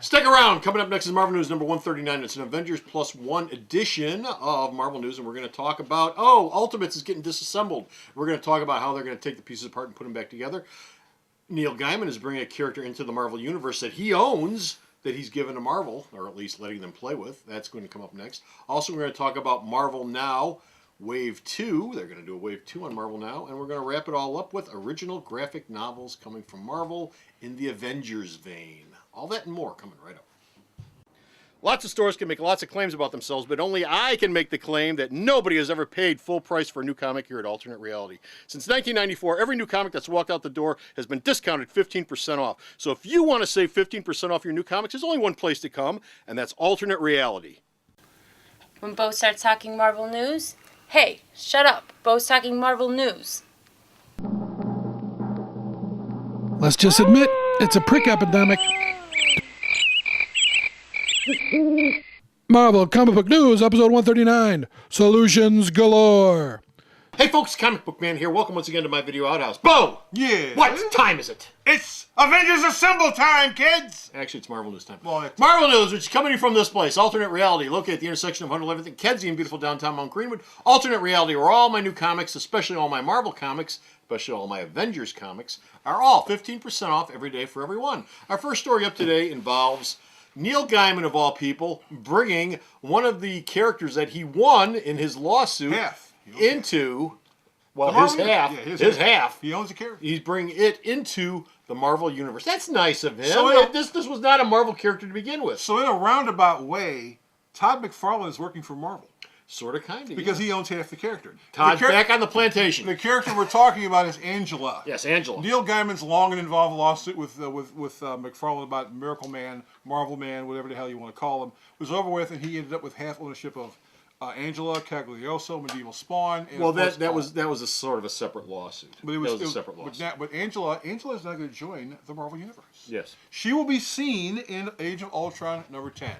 Stick around. Coming up next is Marvel News number 139. It's an Avengers Plus One edition of Marvel News, and we're going to talk about, Ultimates is getting disassembled. We're going to talk about how they're going to take the pieces apart and put them back together. Neil Gaiman is bringing a character into the Marvel Universe that he owns, that he's given to Marvel, or at least letting them play with. That's going to come up next. Also, we're going to talk about Marvel Now Wave 2. They're going to do a Wave 2 on Marvel Now, and we're going to wrap it all up with original graphic novels coming from Marvel in the Avengers vein. All that and more coming right up. Lots of stores can make lots of claims about themselves, but only I can make the claim that nobody has ever paid full price for a new comic here at Alternate Reality. Since 1994, every new comic that's walked out the door has been discounted 15% off. So if you want to save 15% off your new comics, there's only one place to come, and that's Alternate Reality. When Bo starts talking Marvel News, hey, shut up. Bo's talking Marvel News. Let's just admit, it's a prick epidemic. Marvel Comic Book News, episode 139, Solutions Galore. Hey folks, Comic Book Man here. Welcome once again to my video outhouse. Bo! Yeah. What time is it? It's Avengers Assemble time, kids! Actually, it's Marvel News time. Well, it's Marvel News, which is coming from this place, Alternate Reality, located at the intersection of 111th and Kedzie in beautiful downtown Mount Greenwood. Alternate Reality, where all my new comics, especially all my Marvel comics, especially all my Avengers comics, are all 15% off every day for everyone. Our first story up today involves Neil Gaiman, of all people, bringing one of the characters that he won in his lawsuit into, well, his half. Yeah, his half. He owns a character. He's bringing it into the Marvel Universe. That's nice of him. So this was not a Marvel character to begin with. So in a roundabout way, Todd McFarlane is working for Marvel. Sort of, kind of. Because he owns half the character. Todd's back on the plantation. The character we're talking about is Angela. Yes, Angela. Neil Gaiman's long and involved lawsuit with McFarlane about Miracle Man, Marvel Man, whatever the hell you want to call him, was over with, and he ended up with half ownership of Angela, Caglioso, Medieval Spawn. And well, that was a sort of a separate lawsuit. But it was a separate lawsuit. But Angela is not going to join the Marvel Universe. Yes. She will be seen in Age of Ultron number 10.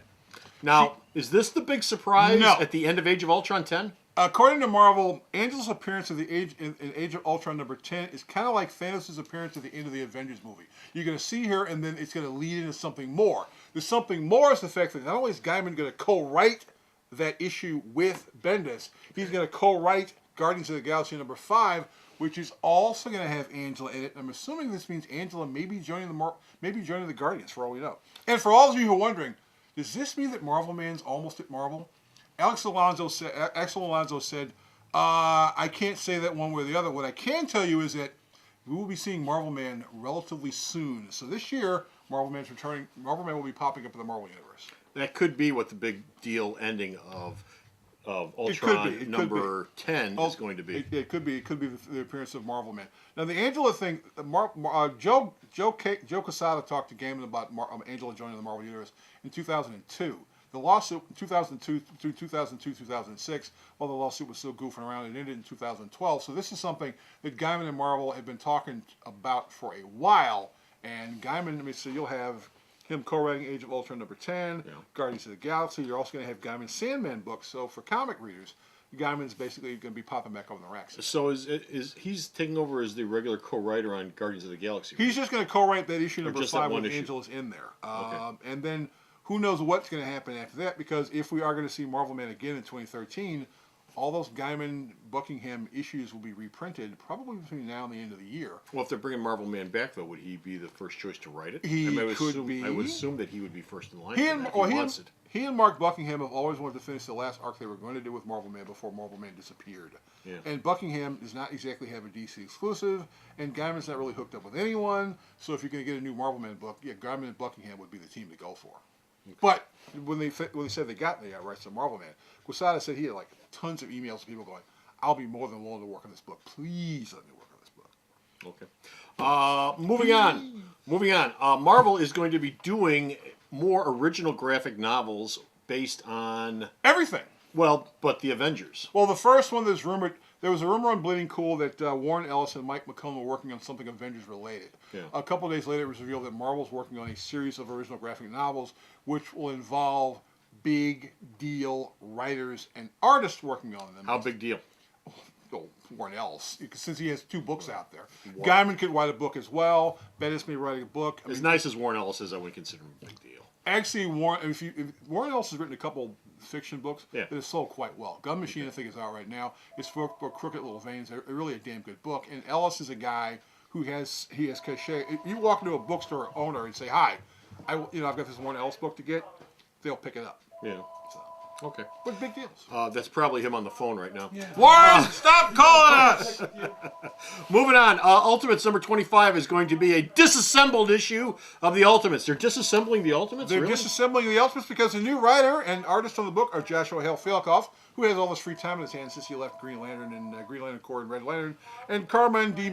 Now, is this the big surprise at the end of Age of Ultron 10? According to Marvel, Angela's appearance in Age of Ultron number 10 is kind of like Thanos' appearance at the end of the Avengers movie. You're going to see her, and then it's going to lead into something more. The something more is the fact that not only is Gaiman going to co-write that issue with Bendis, he's going to co-write Guardians of the Galaxy number 5, which is also going to have Angela in it. I'm assuming this means Angela may be joining the Guardians, for all we know. And for all of you who are wondering, does this mean that Marvel Man's almost at Marvel? Axel Alonso said, I can't say that one way or the other. What I can tell you is that we will be seeing Marvel Man relatively soon. So this year, Marvel Man's returning. Marvel Man will be popping up in the Marvel Universe. That could be what the big deal ending of Ultron number 10 is going to be. It could be. It could be the appearance of Marvel Man. Now the Angela thing, Joe Quesada talked to Gaiman about Angela joining the Marvel Universe in 2002. The lawsuit in 2002 through 2006, while the lawsuit was still goofing around, it ended in 2012. So this is something that Gaiman and Marvel have been talking about for a while. And Gaiman, so you'll have him co-writing Age of Ultron number 10, Guardians of the Galaxy. You're also going to have Gaiman's Sandman books. So for comic readers, Gaiman's basically going to be popping back over the racks. So is he's taking over as the regular co-writer on Guardians of the Galaxy? He's just going to co-write that issue number 5 with Angela's in there. And then who knows what's going to happen after that, because if we are going to see Marvel Man again in 2013, all those Gaiman Buckingham issues will be reprinted probably between now and the end of the year. Well, if they're bringing Marvel Man back, though, would he be the first choice to write it? He could be. I would assume that he would be first in line. He and Mark Buckingham have always wanted to finish the last arc they were going to do with Marvel Man before Marvel Man disappeared. Yeah. And Buckingham does not exactly have a DC exclusive, and Gaiman's not really hooked up with anyone. So if you're going to get a new Marvel Man book, Gaiman and Buckingham would be the team to go for. Okay. But when they said they got rights to Marvel Man, Quesada said he had like tons of emails from people going, "I'll be more than willing to work on this book. Please let me work on this book." Okay. Moving on. Marvel is going to be doing more original graphic novels based on everything. Well, but the Avengers. Well, the first one that's rumored. There was a rumor on Bleeding Cool that Warren Ellis and Mike McClellan were working on something Avengers related. Yeah. A couple of days later, it was revealed that Marvel's working on a series of original graphic novels, which will involve big deal writers and artists working on them. How big deal? Warren Ellis, since he has 2 books out there. Gaiman could write a book as well. Bendis may write a book. As nice as Warren Ellis is, I wouldn't consider him a big deal. Actually, Warren Ellis has written a couple fiction books Yeah. that have sold quite well. Gun Machine, I think, is out right now. It's for Crooked Little Veins. They're really a damn good book. And Ellis is a guy who has cachet. If you walk into a bookstore owner and say, "Hi, I've got this Warren Ellis book to get," they'll pick it up. Yeah. So, Okay. but big deals. That's probably him on the phone right now. Warren, stop calling us. Moving on. Ultimates number 25 is going to be a disassembled issue of the Ultimates. They're disassembling the Ultimates? They're really? disassembling the Ultimates because the new writer and artist on the book are Joshua Hale Fialkoff, who has all this free time in his hands since he left Green Lantern and Green Lantern Corps and Red Lantern, and Carmine Di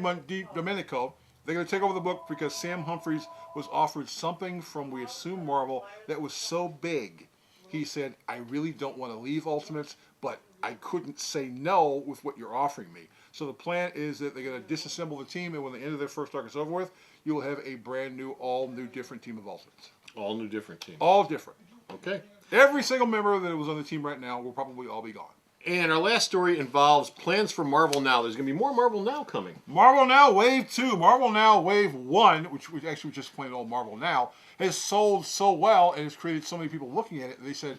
Domenico. They're going to take over the book because Sam Humphries was offered something from, we assume, Marvel that was so big. He said, "I really don't want to leave Ultimates, but I couldn't say no with what you're offering me." So the plan is that they're going to disassemble the team, and when the end of their first arc is over with, you will have a brand new, all new, different team of Ultimates. All new different team. All different. Okay. Every single member that was on the team right now will probably all be gone. And our last story involves plans for Marvel Now. There's going to be more Marvel Now coming. Marvel Now Wave 2, Marvel Now Wave 1, which we actually just plain old Marvel Now, has sold so well and has created so many people looking at it. They said,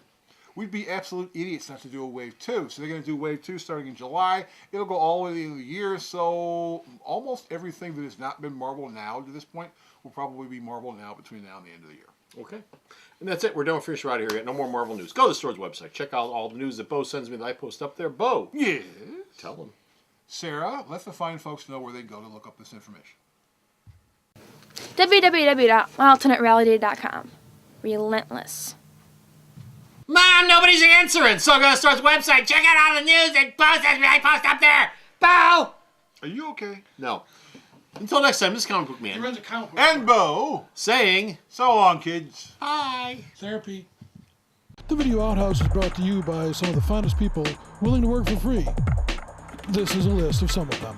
we'd be absolute idiots not to do a Wave 2. So they're going to do Wave 2 starting in July. It'll go all the way to the end of the year. So almost everything that has not been Marvel Now to this point will probably be Marvel Now between now and the end of the year. Okay. And that's it. We're done. We're out of here yet. No more Marvel news. Go to the store's website. Check out all the news that Bo sends me that I post up there. Bo. Yes. Tell them. Sarah, let the fine folks know where they go to look up this information. www.myalternatereality.com. Relentless. Mom, nobody's answering. So go to the store's website. Check out all the news that Bo sends me that I post up there. Bo. Are you okay? No. Until next time, this is Comic Book Man. Runs a comic book And Bo. Saying, So long, kids. hi. therapy. The Video Outhouse is brought to you by some of the finest people willing to work for free. This is a list of some of them.